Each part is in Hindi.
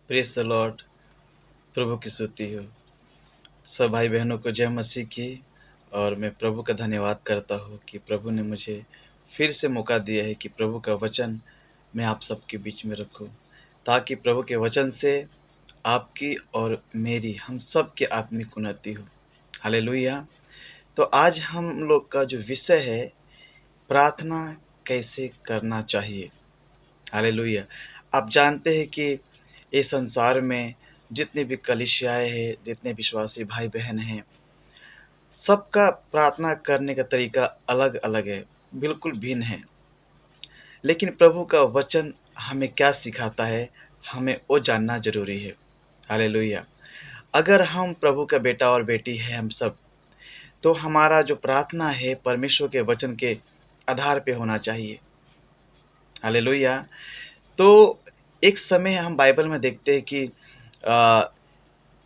Praise the Lord. प्रभु की स्तुति हो। सब भाई बहनों को जय मसीह की। और मैं प्रभु का धन्यवाद करता हूँ कि प्रभु ने मुझे फिर से मौका दिया है कि प्रभु का वचन मैं आप सबके बीच में रखूँ, ताकि प्रभु के वचन से आपकी और मेरी हम सब की आत्मिक उन्नति हो। हालेलुया। तो आज हम लोग का जो विषय है, प्रार्थना कैसे करना चाहिए। हालेलुया। आप जानते हैं कि इस संसार में जितने भी कलीसियाएँ हैं, जितने विश्वासी भाई बहन हैं, सबका प्रार्थना करने का तरीका अलग अलग है, बिल्कुल भिन्न है। लेकिन प्रभु का वचन हमें क्या सिखाता है, हमें वो जानना जरूरी है। हालेलुया। अगर हम प्रभु का बेटा और बेटी है हम सब, तो हमारा जो प्रार्थना है परमेश्वर के वचन के आधार पे होना चाहिए। हालेलुया। तो एक समय हम बाइबल में देखते हैं कि अ,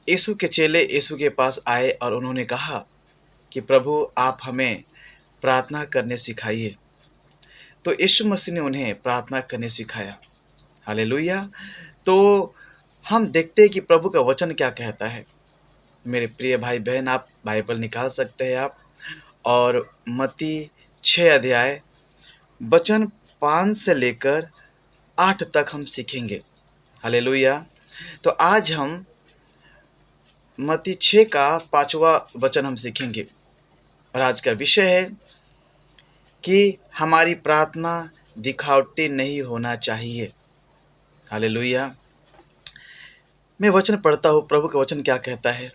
यीशु के चेले यीशु के पास आए और उन्होंने कहा कि प्रभु आप हमें प्रार्थना करने सिखाइए। तो यीशु मसीह ने उन्हें प्रार्थना करने सिखाया। हालेलुया। तो हम देखते हैं कि प्रभु का वचन क्या कहता है। मेरे प्रिय भाई बहन, आप बाइबल निकाल सकते हैं आप, और मत्ती 6 अध्याय वचन 5 से लेकर 8 तक हम सीखेंगे। हालेलुया। तो आज हम मत्ती 6 का 5वां वचन हम सीखेंगे, और आज का विषय है कि हमारी प्रार्थना दिखावटी नहीं होना चाहिए। हालेलुया। मैं वचन पढ़ता हूँ, प्रभु का वचन क्या कहता है।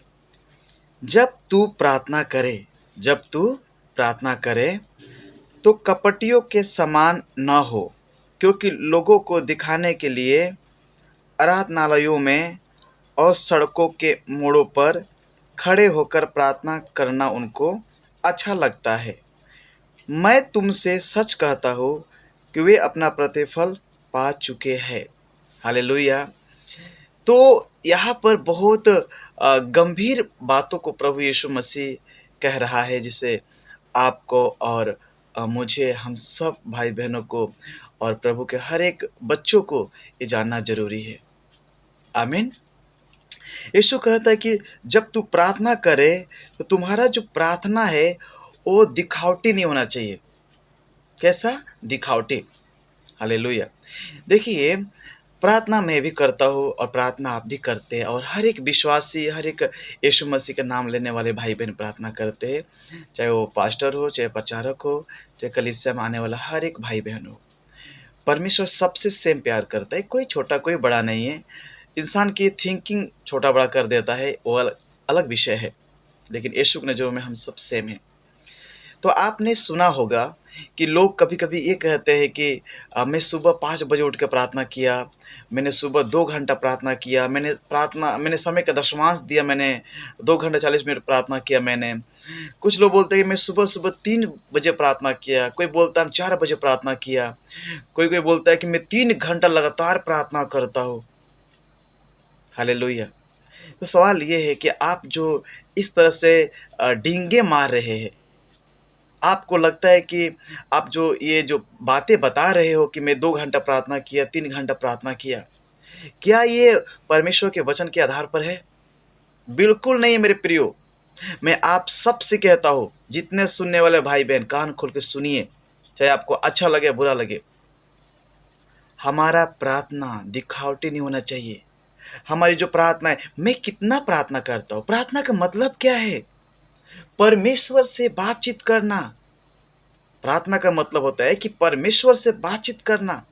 जब तू प्रार्थना करे जब तू प्रार्थना करे तो कपटियों के समान न हो, क्योंकि लोगों को दिखाने के लिए आराधनालयों में और सड़कों के मोड़ों पर खड़े होकर प्रार्थना करना उनको अच्छा लगता है। मैं तुमसे सच कहता हूँ कि वे अपना प्रतिफल पा चुके हैं। हालेलुया। तो यहाँ पर बहुत गंभीर बातों को प्रभु यीशु मसीह कह रहा है, जिसे आपको और मुझे, हम सब भाई बहनों को और प्रभु के हर एक बच्चों को ये जानना जरूरी है। आमीन। यीशु कहता है कि जब तू प्रार्थना करे तो तुम्हारा जो प्रार्थना है वो दिखावटी नहीं होना चाहिए। कैसा दिखावटी। हालेलुया। देखिए, प्रार्थना मैं भी करता हूँ और प्रार्थना आप भी करते हैं, और हर एक विश्वासी, हर एक यीशु मसीह का नाम लेने वाले भाई बहन प्रार्थना करते हैं, चाहे वो पास्टर हो, चाहे प्रचारक हो, चाहे कलीसिया में आने वाला हर एक भाई बहन हो। परमेश्वर सबसे सेम प्यार करता है, कोई छोटा कोई बड़ा नहीं है। इंसान की थिंकिंग छोटा बड़ा कर देता है, वो अलग अलग विषय है, लेकिन यीशु की नज़रों में हम सब सेम हैं। तो आपने सुना होगा कि लोग कभी-कभी ये कहते हैं कि मैं सुबह 5 बजे उठ के प्रार्थना किया, मैंने सुबह 2 घंटा प्रार्थना किया, मैंने समय का दशमांश दिया, मैंने 2 घंटा 40 मिनट प्रार्थना किया मैंने। कुछ लोग बोलते हैं कि मैं सुबह-सुबह 3 बजे प्रार्थना किया, कोई बोलता है हम 4 बजे प्रार्थना किया, कोई-कोई बोलता है कि मैं 3 घंटा लगातार प्रार्थना करता हूँ। हालेलुया। तो सवाल ये है कि आप जो इस तरह से डींगे मार रहे हैं, आपको लगता है कि आप जो ये जो बातें बता रहे हो कि मैं 2 घंटा प्रार्थना किया, 3 घंटा प्रार्थना किया, क्या ये परमेश्वर के वचन के आधार पर है? बिल्कुल नहीं है मेरे प्रियो। मैं आप सबसे कहता हूँ, जितने सुनने वाले भाई-बहन कान खोल के सुनिए, चाहे आपको अच्छा लगे, बुरा लगे। हमारा प्रार्थना दिखावटी नहीं होना चाहिए। हमारी जो प्रार्थना है, मैं कितना प्रार्थना करता हूँ, प्रार्थना का मतलब क्या है? परमेश्वर से बातचीत करना। प्रार्थना का मतलब होता है कि परमेश्वर से बातचीत करना।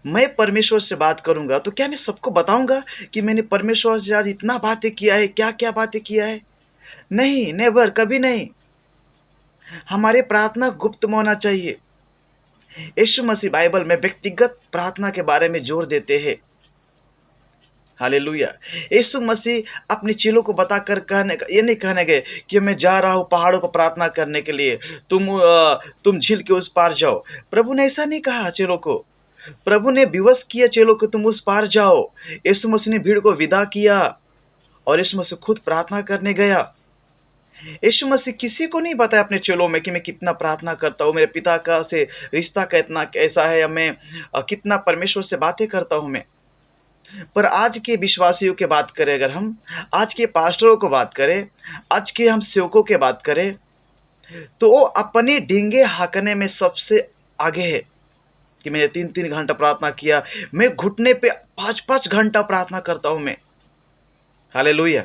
मैं परमेश्वर से बात करूंगा तो क्या मैं सबको बताऊंगा कि मैंने परमेश्वर से आज इतना बातें किया है, क्या क्या बातें किया है? नहीं, नेवर, कभी नहीं। हमारे प्रार्थना गुप्त में होना चाहिए। यीशु मसीह बाइबल में व्यक्तिगत प्रार्थना के बारे में जोर देते हैं। हालेलुया। यीशु मसीह अपने चेलों को बताकर ये नहीं कहने गए कि मैं जा रहा हूँ पहाड़ों पर प्रार्थना करने के लिए, तुम झील के उस पार जाओ। प्रभु ने ऐसा नहीं कहा चेलों को। प्रभु ने विवश किया चेलों को, तुम उस पार जाओ। यीशु मसीह ने भीड़ को विदा किया और यीशु मसीह खुद प्रार्थना करने गया। यीशु मसीह किसी को नहीं बताया अपने चेलों में कि मैं कितना प्रार्थना करता हूँ, मेरे पिता का से रिश्ता का इतना कैसा है, या मैं कितना परमेश्वर से बातें करता हूँ मैं। पर आज के विश्वासियों की बात करें, अगर हम आज के पास्टरों को बात करें, आज के हम सेवकों की बात करें, तो वो अपने डींगे हाँकने में सबसे आगे है कि मैंने 3-3 घंटा प्रार्थना किया, मैं घुटने पे 5-5 घंटा प्रार्थना करता हूँ मैं। हालेलुया।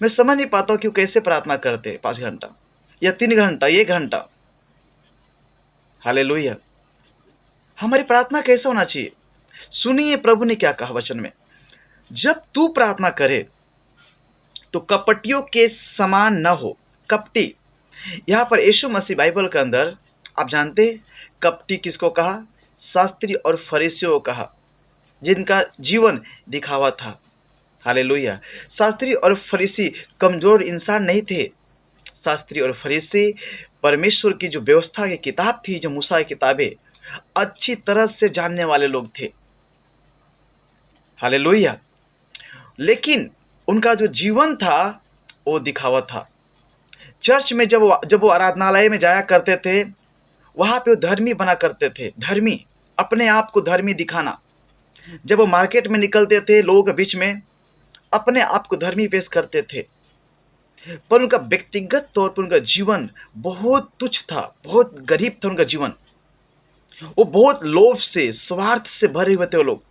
मैं समझ नहीं पाता हूँ कि वो कैसे प्रार्थना करते हैं 5 घंटा या 3 घंटा, 1 घंटा। हालेलुया। हमारी प्रार्थना कैसा होना चाहिए? सुनिए प्रभु ने क्या कहा वचन में, जब तू प्रार्थना करे तो कपटियों के समान न हो। कपटी, यहाँ पर यीशु मसीह बाइबल के अंदर, आप जानते हैं कपटी किसको कहा? शास्त्री और फरीसियों को कहा, जिनका जीवन दिखावा था। हालेलुया। शास्त्री और फरीसी कमजोर इंसान नहीं थे। शास्त्री और फरीसी परमेश्वर की जो व्यवस्था की किताब थी, जो मूसा की किताबें, अच्छी तरह से जानने वाले लोग थे। हालेलुया। लेकिन उनका जो जीवन था वो दिखावा था। चर्च में जब वो आराधनालय में जाया करते थे, वहाँ पे वो धर्मी बना करते थे, धर्मी, अपने आप को धर्मी दिखाना। जब वो मार्केट में निकलते थे लोगों के बीच में, अपने आप को धर्मी पेश करते थे। पर उनका व्यक्तिगत तौर पर उनका जीवन बहुत तुच्छ था, बहुत गरीब था उनका जीवन। वो बहुत लोभ से, स्वार्थ से भरे हुए थे वो लोग।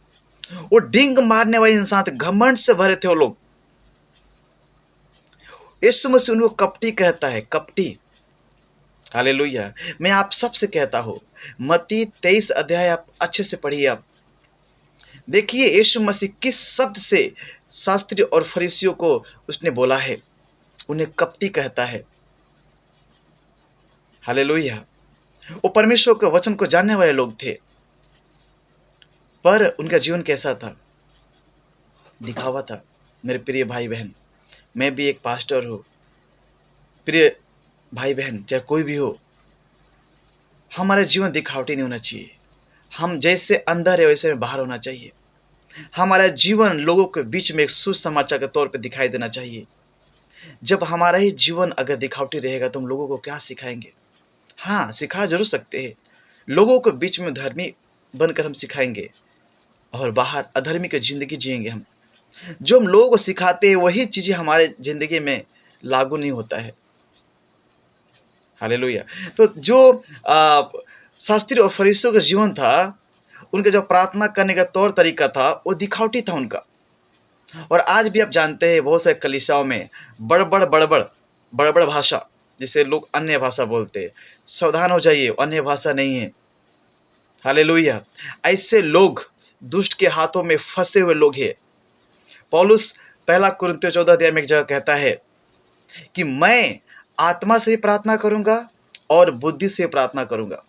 वो डिंग मारने वाले इंसान थे, घमंड से भरे थे वो लोग। यीशु मसीह उनको कपटी कहता है, कपटी। हालेलुया। मैं आप सबसे कहता हूँ, मत्ती 23 अध्याय आप अच्छे से पढ़िए। आप देखिए यीशु मसीह किस शब्द से शास्त्री और फरीसियों को उसने बोला है, उन्हें कपटी कहता है। हालेलुया। वो परमेश्वर के वचन को जानने वाले लोग थे, पर उनका जीवन कैसा था? दिखावा था। मेरे प्रिय भाई बहन, मैं भी एक पास्टर हूँ। प्रिय भाई बहन, चाहे कोई भी हो, हमारा जीवन दिखावटी नहीं होना चाहिए। हम जैसे अंदर है वैसे बाहर होना चाहिए। हमारा जीवन लोगों के बीच में एक सुसमाचार के तौर पे दिखाई देना चाहिए। जब हमारा ही जीवन अगर दिखावटी रहेगा तो हम लोगों को क्या सिखाएंगे? हाँ, सिखा जरूर सकते हैं। लोगों के बीच में धर्मी बनकर हम सिखाएंगे और बाहर अधर्मी की जिंदगी जिएंगे हम। जो हम लोगों को सिखाते हैं वही चीज़ें हमारे ज़िंदगी में लागू नहीं होता है। हालेलुया। तो जो शास्त्री और फरीसियों का जीवन था, उनका जो प्रार्थना करने का तौर तरीका था, वो दिखावटी था उनका। और आज भी आप जानते हैं बहुत सारे कलीसियाओं में बड़बड़ भाषा, जिसे लोग अन्य भाषा बोलते हैं। सावधान हो जाइए, अन्य भाषा नहीं है। हालेलुया। ऐसे लोग दुष्ट के हाथों में फंसे हुए लोग हैं। पौलुस पहला कुरिन्थियों 14 अध्याय में एक जगह कहता है कि मैं आत्मा से भी प्रार्थना करूंगा और बुद्धि से प्रार्थना करूंगा।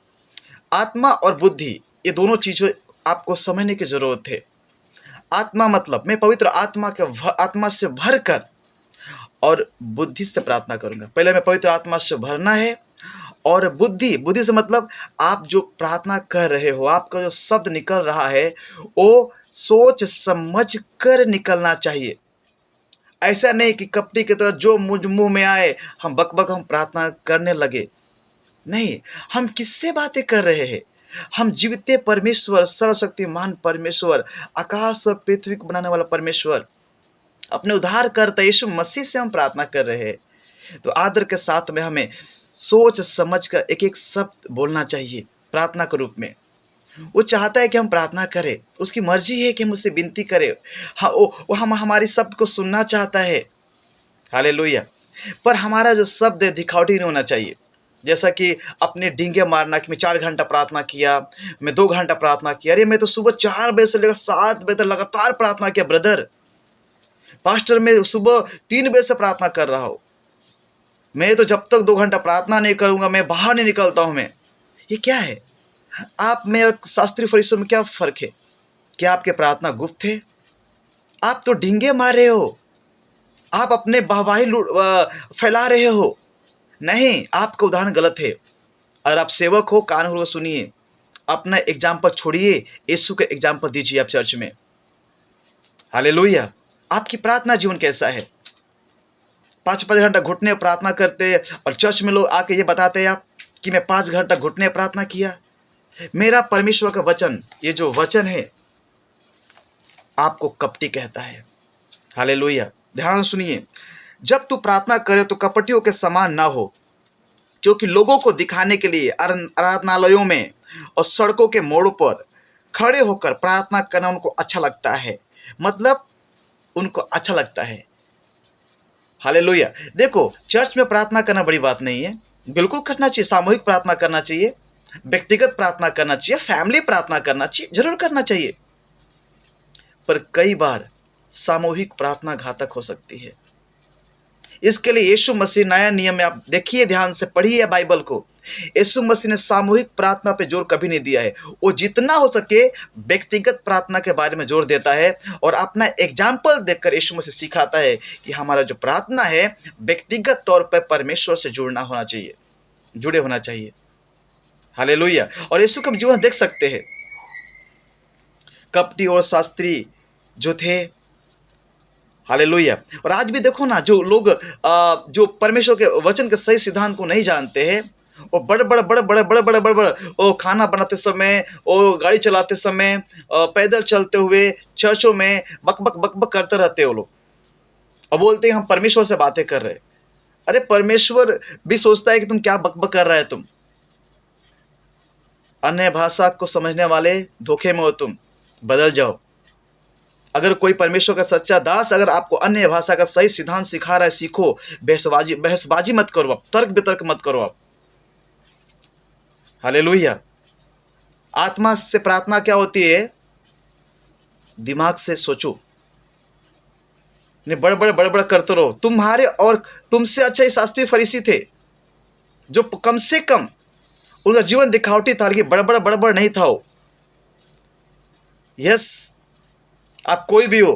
आत्मा और बुद्धि, ये दोनों चीज़ें आपको समझने की जरूरत है। आत्मा मतलब मैं पवित्र आत्मा से भर कर और बुद्धि से प्रार्थना करूंगा। पहले मैं पवित्र आत्मा से भरना है, और बुद्धि से मतलब आप जो प्रार्थना कर रहे हो, आपका जो शब्द निकल रहा है, वो सोच समझ कर निकलना चाहिए। ऐसा नहीं कि कपटी की तरह जो मुंह में आए हम बकबक हम प्रार्थना करने लगे। नहीं, हम किससे बातें कर रहे हैं? हम जीवित परमेश्वर, सर्वशक्तिमान परमेश्वर, आकाश और पृथ्वी को बनाने वाला परमेश्वर, अपने उद्धारकर्ता यीशु मसीह से हम प्रार्थना कर रहे हैं। तो आदर के साथ में हमें सोच समझ कर एक एक शब्द बोलना चाहिए प्रार्थना के रूप में। वो चाहता है कि हम प्रार्थना करें, उसकी मर्जी है कि हम उससे विनती करें। हाँ, वो हम हमारी शब्द को सुनना चाहता है। हालेलुया। पर हमारा जो शब्द है दिखावटी नहीं होना चाहिए। जैसा कि अपने डींगे मारना कि मैं 4 घंटा प्रार्थना किया, मैं 2 घंटा प्रार्थना किया। अरे मैं तो सुबह 4 बजे से लेकर 7 बजे तक लगातार प्रार्थना किया ब्रदर। पास्टर मैं सुबह 3 बजे से प्रार्थना कर रहा हूँ। मैं तो जब तक 2 घंटा प्रार्थना नहीं करूँगा मैं बाहर नहीं निकलता हूँ मैं। ये क्या है? आप में और शास्त्री फरीसियों में क्या फ़र्क है? क्या आपके प्रार्थना गुप्त है? आप तो डींगे मार रहे हो, आप अपने वाहवाही फैला रहे हो। नहीं, आपका उदाहरण गलत है। अगर आप सेवक हो, कान खोल कर सुनिए। अपना एग्जाम्पल छोड़िए, यीशु का एग्जाम्पल दीजिए आप चर्च में। हालेलुया। आपकी प्रार्थना जीवन कैसा है? 5-5 घंटा घुटने प्रार्थना करते और चर्च में लोग आके ये बताते हैं आप कि मैं 5 घंटा घुटने प्रार्थना किया। मेरा परमेश्वर का वचन, ये जो वचन है, आपको कपटी कहता है। हालेलुया। ध्यान सुनिए, जब तू प्रार्थना करे तो कपटियों के समान ना हो, क्योंकि लोगों को दिखाने के लिए आराधनालयों में और सड़कों के मोड़ों पर खड़े होकर प्रार्थना करना उनको अच्छा लगता है। मतलब उनको अच्छा लगता है। हालेलुया। देखो, चर्च में प्रार्थना करना बड़ी बात नहीं है, बिल्कुल करना चाहिए। सामूहिक प्रार्थना करना चाहिए, व्यक्तिगत प्रार्थना करना चाहिए, फैमिली प्रार्थना करना चाहिए, जरूर करना चाहिए। पर कई बार सामूहिक प्रार्थना घातक हो सकती है। इसके लिए यीशु मसीह नया नियम में, आप देखिए, ध्यान से पढ़िए बाइबल को, यीशु मसीह ने सामूहिक प्रार्थना पे जोर कभी नहीं दिया है। वो जितना हो सके व्यक्तिगत प्रार्थना के बारे में जोर देता है और अपना एग्जाम्पल देखकर यीशु मसीह सिखाता है कि हमारा जो प्रार्थना है व्यक्तिगत तौर पर परमेश्वर से जुड़े होना चाहिए। हालेलुया। और यीशु का जीवन देख सकते हैं, कपटी और शास्त्री जो थे, हालेलुया। और आज भी देखो ना, जो लोग जो परमेश्वर के वचन के सही सिद्धांत को नहीं जानते हैं, वो बड़े बड़े वो खाना बनाते समय, वो गाड़ी चलाते समय, पैदल चलते हुए चर्चों में बक बक बक बक करते रहते हैं वो लोग, और बोलते हैं हम परमेश्वर से बातें कर रहे हैं। अरे परमेश्वर भी सोचता है कि तुम क्या बक बक कर रहे हो। तुम अन्य भाषा को समझने वाले धोखे में हो, तुम बदल जाओ। अगर कोई परमेश्वर का सच्चा दास अगर आपको अन्य भाषा का सही सिद्धांत सिखा रहा है, सीखो। बहसबाजी मत करो, आप तर्क वितर्क मत करो आप। हालेलुया। आत्मा से प्रार्थना क्या होती है? दिमाग से सोचो, नहीं बड़े बड़े करते रहो। तुम्हारे और तुमसे अच्छा ही शास्त्री फरीसी थे, जो कम से कम उनका जीवन दिखावटी था, लेकिन बड़बड़ नहीं था वो। यस, आप कोई भी हो,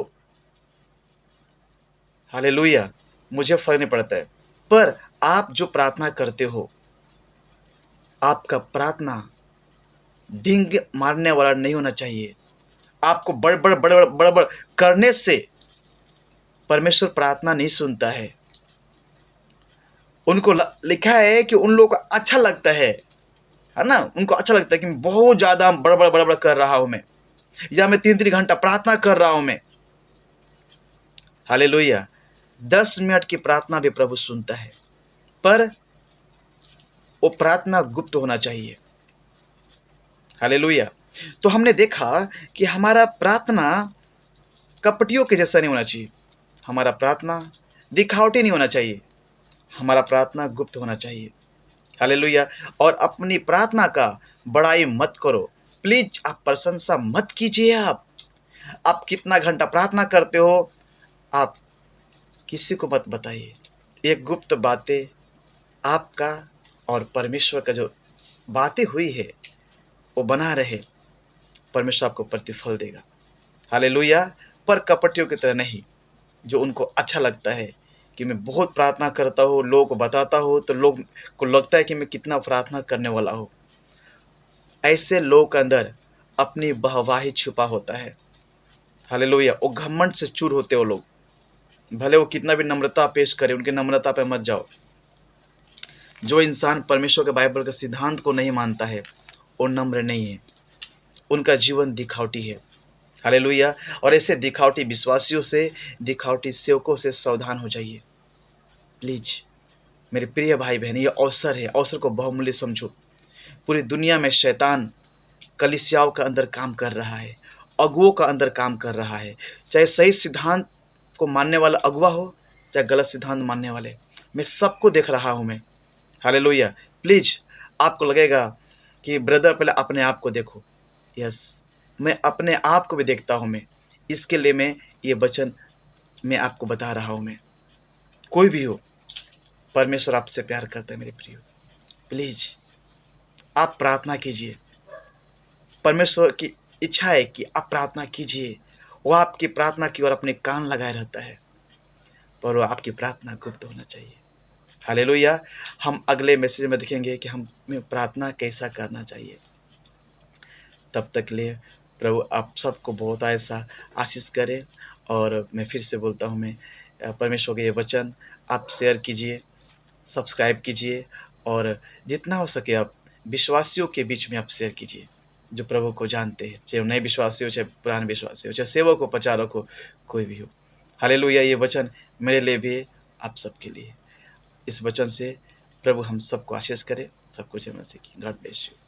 हालेलुया, मुझे फर्क नहीं पड़ता है। पर आप जो प्रार्थना करते हो, आपका प्रार्थना डिंग मारने वाला नहीं होना चाहिए। आपको बड़बड़ करने से परमेश्वर प्रार्थना नहीं सुनता है। उनको लिखा है कि उन लोगों को अच्छा लगता है ना, उनको अच्छा लगता है कि बहुत ज़्यादा बड़बड़ कर रहा हूं मैं, या मैं 3-3 घंटा प्रार्थना कर रहा हूं मैं। हालेलुया। 10 मिनट की प्रार्थना भी प्रभु सुनता है, पर वो प्रार्थना गुप्त होना चाहिए। हालेलुया। तो हमने देखा कि हमारा प्रार्थना कपटियों के जैसा नहीं होना चाहिए, हमारा प्रार्थना दिखावटी नहीं होना चाहिए, हमारा प्रार्थना गुप्त होना चाहिए। हालेलुया। और अपनी प्रार्थना का बड़ाई मत करो, प्लीज। आप प्रशंसा मत कीजिए। आप कितना घंटा प्रार्थना करते हो, आप किसी को मत बताइए। एक गुप्त बातें आपका और परमेश्वर का जो बातें हुई है वो बना रहे, परमेश्वर आपको प्रतिफल देगा। हालेलुया। पर कपटियों की तरह नहीं, जो उनको अच्छा लगता है कि मैं बहुत प्रार्थना करता हूँ, लोगों को बताता हूँ तो लोग को लगता है कि मैं कितना प्रार्थना करने वाला हूँ। ऐसे लोगों के अंदर अपनी वाहवाही छुपा होता है। हालेलुया। वो घमंड से चूर होते हो लोग, भले वो कितना भी नम्रता पेश करे, उनकी नम्रता पे मत जाओ। जो इंसान परमेश्वर के बाइबल के सिद्धांत को नहीं मानता है, वो नम्र नहीं है, उनका जीवन दिखावटी है। हालेलुया। और ऐसे दिखावटी विश्वासियों से, दिखावटी सेवकों से सावधान हो जाइए प्लीज। मेरे प्रिय भाई बहन, ये अवसर है, अवसर को बहुमूल्य समझो। पूरी दुनिया में शैतान कलीसियाओं का अंदर काम कर रहा है, अगुओं का अंदर काम कर रहा है, चाहे सही सिद्धांत को मानने वाला अगुआ हो, चाहे गलत सिद्धांत मानने वाले, मैं सबको देख रहा हूँ मैं। हालेलुया। प्लीज, आपको लगेगा कि ब्रदर पहले अपने आप को देखो। यस, मैं अपने आप को भी देखता हूँ मैं, इसके लिए मैं ये वचन मैं आपको बता रहा हूँ मैं। कोई भी हो, परमेश्वर आपसे प्यार करता है मेरे प्रियो। प्लीज आप प्रार्थना कीजिए, परमेश्वर की इच्छा है कि आप प्रार्थना कीजिए। वो आपकी प्रार्थना की ओर अपने कान लगाए रहता है, पर वो आपकी प्रार्थना गुप्त होना चाहिए। हालेलुया। हम अगले मैसेज में देखेंगे कि हमें प्रार्थना कैसा करना चाहिए। तब तक के लिए प्रभु आप सबको बहुत ऐसा आशीष करे। और मैं फिर से बोलता हूँ, मैं परमेश्वर के ये वचन आप शेयर कीजिए, सब्सक्राइब कीजिए, और जितना हो सके आप विश्वासियों के बीच में आप शेयर कीजिए। जो प्रभु को जानते हैं, चाहे वो नए विश्वासी हो, चाहे पुराने विश्वासी हो, चाहे सेवक हो, प्रचारक हो, कोई भी हो। हालेलुया! ये वचन मेरे लिए भी है, आप सबके लिए। इस वचन से प्रभु हम सबको आशीष करे। सबको जय मसीह की। God bless you.